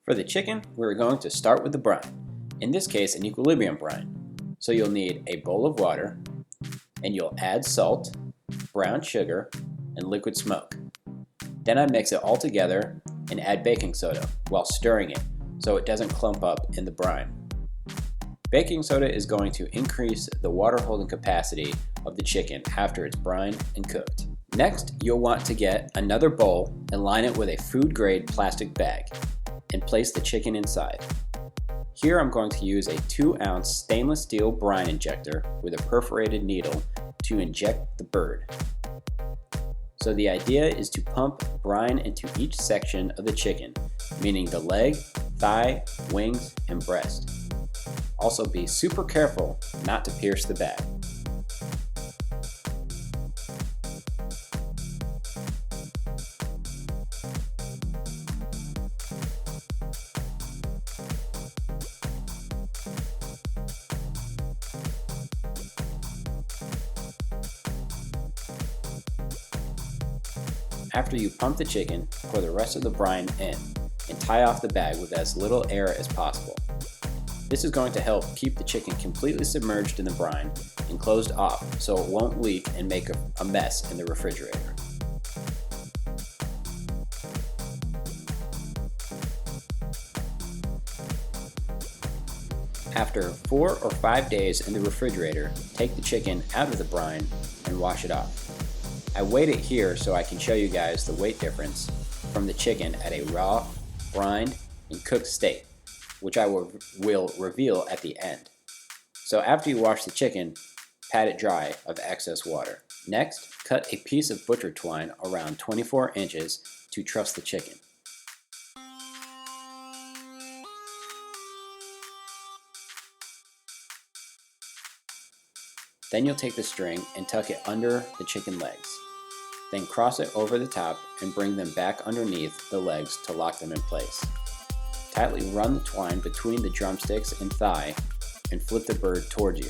For the chicken, we're going to start with the brine, in this case an equilibrium brine. So you'll need a bowl of water, and you'll add salt, brown sugar, and liquid smoke. Then I mix it all together and add baking soda while stirring it so it doesn't clump up in the brine. Baking soda is going to increase the water holding capacity of the chicken after it's brined and cooked. Next, you'll want to get another bowl and line it with a food-grade plastic bag and place the chicken inside. Here I'm going to use a 2-ounce stainless steel brine injector with a perforated needle to inject the bird. So the idea is to pump brine into each section of the chicken, meaning the leg, thigh, wings, and breast. Also be super careful not to pierce the bag. After you pump the chicken, pour the rest of the brine in and tie off the bag with as little air as possible. This is going to help keep the chicken completely submerged in the brine and closed off so it won't leak and make a mess in the refrigerator. After 4 or 5 days in the refrigerator, take the chicken out of the brine and wash it off. I weighed it here so I can show you guys the weight difference from the chicken at a raw, brined, and cooked state, which I will reveal at the end. So after you wash the chicken, pat it dry of excess water. Next, cut a piece of butcher twine around 24 inches to truss the chicken. Then you'll take the string and tuck it under the chicken legs. Then cross it over the top and bring them back underneath the legs to lock them in place. Tightly run the twine between the drumsticks and thigh and flip the bird towards you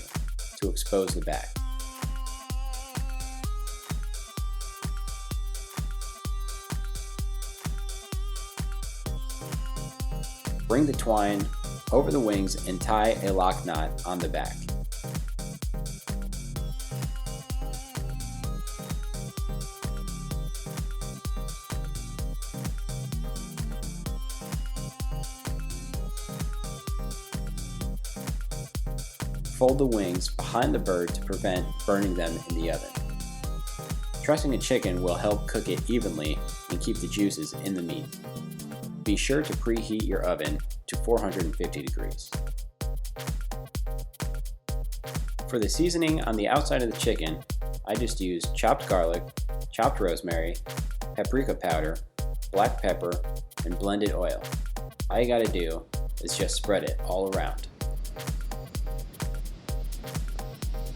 to expose the back. Bring the twine over the wings and tie a lock knot on the back. Fold the wings behind the bird to prevent burning them in the oven. Trussing a chicken will help cook it evenly and keep the juices in the meat. Be sure to preheat your oven to 450 degrees. For the seasoning on the outside of the chicken, I just used chopped garlic, chopped rosemary, paprika powder, black pepper, and blended oil. All you gotta do is just spread it all around.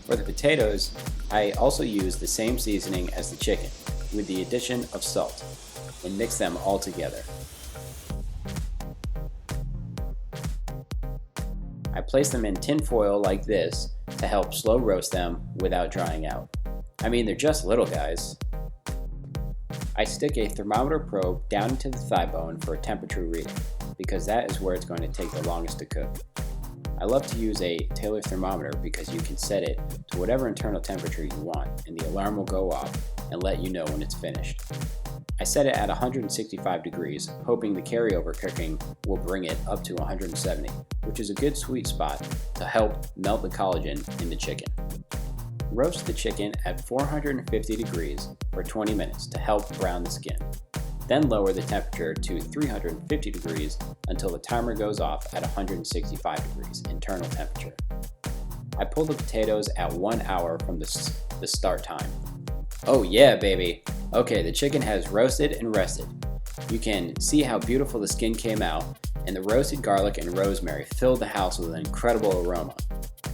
For the potatoes, I also use the same seasoning as the chicken, with the addition of salt, and mix them all together. I place them in tin foil like this to help slow roast them without drying out. I mean, they're just little guys. I stick a thermometer probe down into the thigh bone for a temperature reading, because that is where it's going to take the longest to cook. I love to use a Taylor thermometer because you can set it to whatever internal temperature you want and the alarm will go off and let you know when it's finished. I set it at 165 degrees, hoping the carryover cooking will bring it up to 170, which is a good sweet spot to help melt the collagen in the chicken. Roast the chicken at 450 degrees for 20 minutes to help brown the skin. Then lower the temperature to 350 degrees until the timer goes off at 165 degrees internal temperature. I pull the potatoes at 1 hour from the start time. Oh yeah, baby! Okay, the chicken has roasted and rested. You can see how beautiful the skin came out, and the roasted garlic and rosemary filled the house with an incredible aroma.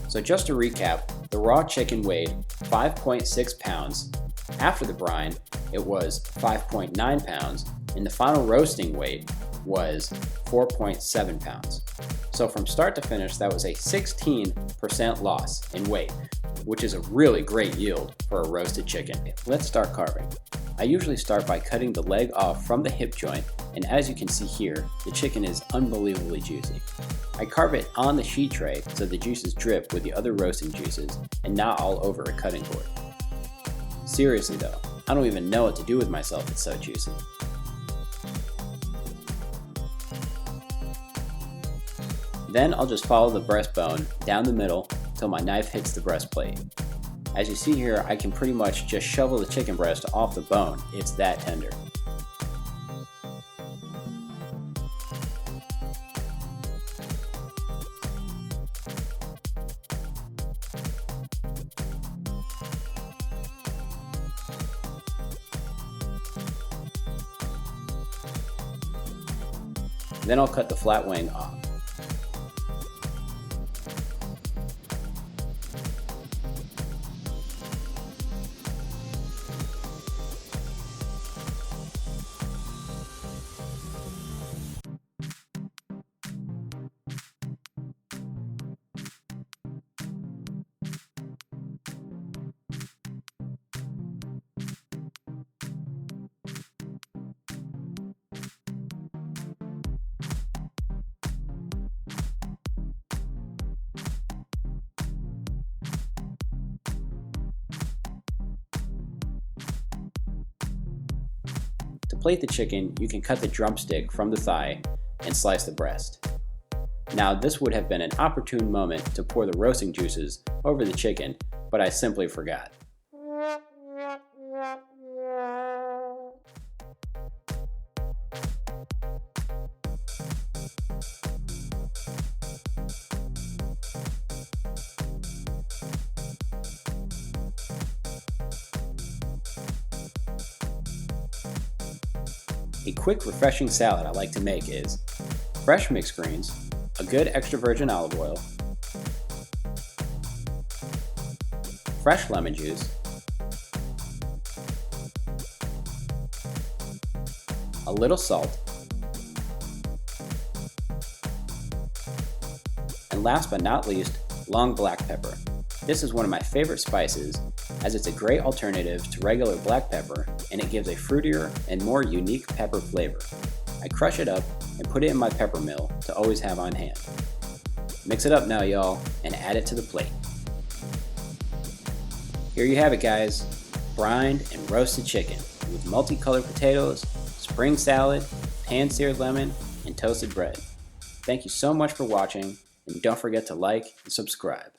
So just to recap, the raw chicken weighed 5.6 pounds. After the brine, it was 5.9 pounds, and the final roasting weight was 4.7 pounds. So from start to finish, that was a 16% loss in weight, which is a really great yield for a roasted chicken. Let's start carving. I usually start by cutting the leg off from the hip joint, and as you can see here, the chicken is unbelievably juicy. I carve it on the sheet tray so the juices drip with the other roasting juices and not all over a cutting board. Seriously though, I don't even know what to do with myself, it's so juicy. Then I'll just follow the breastbone down the middle till my knife hits the breastplate. As you see here, I can pretty much just shovel the chicken breast off the bone, it's that tender. Then I'll cut the flat wing off. To plate the chicken, you can cut the drumstick from the thigh and slice the breast. Now this would have been an opportune moment to pour the roasting juices over the chicken, but I simply forgot. A quick, refreshing salad I like to make is fresh mixed greens, a good extra virgin olive oil, fresh lemon juice, a little salt, and last but not least, long black pepper. This is one of my favorite spices as it's a great alternative to regular black pepper and it gives a fruitier and more unique pepper flavor. I crush it up and put it in my pepper mill to always have on hand. Mix it up now y'all and add it to the plate. Here you have it guys, brined and roasted chicken with multicolored potatoes, spring salad, pan-seared lemon, and toasted bread. Thank you so much for watching and don't forget to like and subscribe.